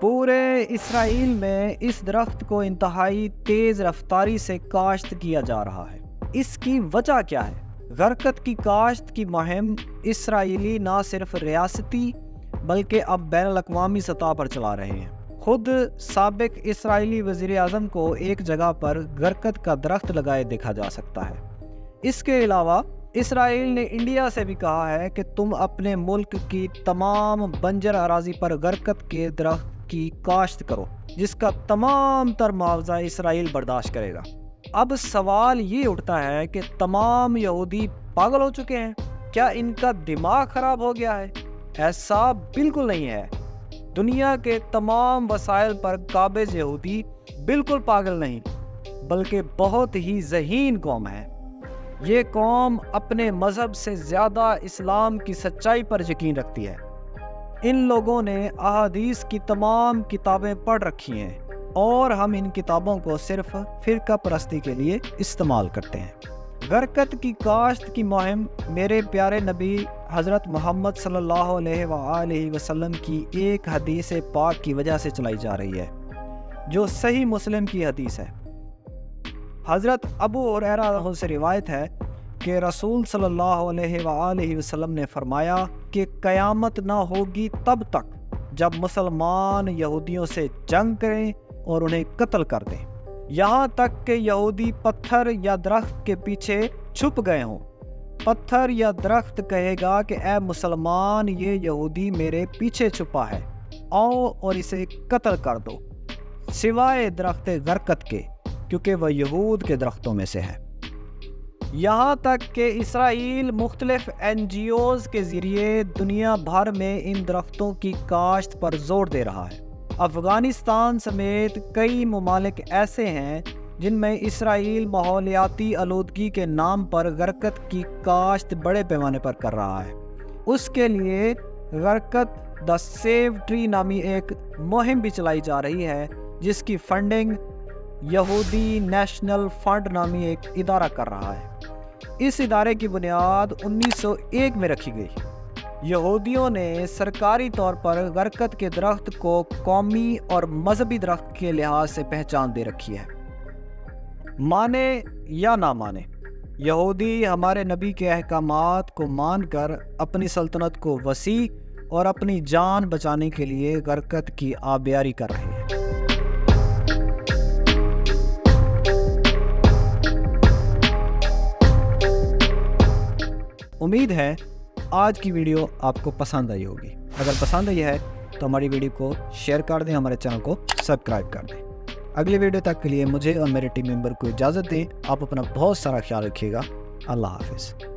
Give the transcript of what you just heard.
पूरे इसराइल में इस दरख्त को इंतहाई तेज़ रफ्तारी से काश्त किया जा रहा है। इसकी वजह क्या है? गरकत की काश्त की मुहिम इसराइली ना सिर्फ रियासती बल्कि अब बैनुल-अक़वामी सतह पर चला रहे हैं। खुद साबिक इसराइली वज़ीर आज़म को एक जगह पर गरकत का दरख्त लगाए देखा जा सकता है। इसके अलावा इसराइल ने इंडिया से भी कहा है कि तुम अपने मुल्क की तमाम बंजर अराज़ी पर गरकत के दरख्त की काश्त करो, जिसका तमाम तर मुआवजा इसराइल बर्दाश्त करेगा। अब सवाल ये उठता है कि तमाम यहूदी पागल हो चुके हैं? क्या इनका दिमाग खराब हो गया है? ऐसा बिल्कुल नहीं है। दुनिया के तमाम वसाइल पर काबिज यहूदी बिल्कुल पागल नहीं, बल्कि बहुत ही ज़हीन कौम है। ये कौम अपने मज़हब से ज़्यादा इस्लाम की सच्चाई पर यकीन रखती है। इन लोगों ने अहादीस की तमाम किताबें पढ़ रखी हैं और हम इन किताबों को सिर्फ फ़िरका परस्ती के लिए इस्तेमाल करते हैं। गरकत की काश्त की मुहिम मेरे प्यारे नबी हज़रत मोहम्मद सल्लल्लाहु अलैहि वसल्लम की एक हदीस पाक की वजह से चलाई जा रही है, जो सही मुस्लिम की हदीस है। हज़रत अबू हुरैरा से रिवायत है कि रसूल सल्लल्लाहु अलैहि वसल्लम ने फरमाया कि क़यामत ना होगी तब तक जब मुसलमान यहूदियों से जंग करें और उन्हें कत्ल कर दें, यहाँ तक कि यहूदी पत्थर या दरख्त के पीछे छुप गए हों। पत्थर या दरख्त कहेगा कि ऐ मुसलमान, ये यहूदी मेरे पीछे छुपा है, आओ और इसे कत्ल कर दो, सिवाय दरख्त गरकत के, क्योंकि वह यहूद के दरख्तों में से है। यहाँ तक कि इसराइल मुख्तलिफ NGOs के ज़रिए दुनिया भर में इन दरख्तों की काश्त पर जोर दे रहा है। अफ़गानिस्तान समेत कई ममालिक ऐसे हैं जिनमें इसराइल माहौलियाती आलूदगी के नाम पर गरकत की काश्त बड़े पैमाने पर कर रहा है। उसके लिए गरकत द सेव ट्री नामी एक मुहिम भी चलाई जा रही है, जिसकी फंडिंग यहूदी नेशनल फंड नामी एक इदारा कर रहा है। इस इदारे की बुनियाद 1901 में रखी गई। यहूदियों ने सरकारी तौर पर गरकत के दरख्त को कौमी और मजहबी दरख्त के लिहाज से पहचान दे रखी है। माने या ना माने, यहूदी हमारे नबी के अहकामात को मानकर अपनी सल्तनत को वसी और अपनी जान बचाने के लिए गरकत की आबियारी कर रहे हैं। उम्मीद है आज की वीडियो आपको पसंद आई होगी। अगर पसंद आई है तो हमारी वीडियो को शेयर कर दें, हमारे चैनल को सब्सक्राइब कर दें। अगली वीडियो तक के लिए मुझे और मेरे टीम मेंबर को इजाज़त दें। आप अपना बहुत सारा ख्याल रखिएगा। अल्लाह हाफिज़।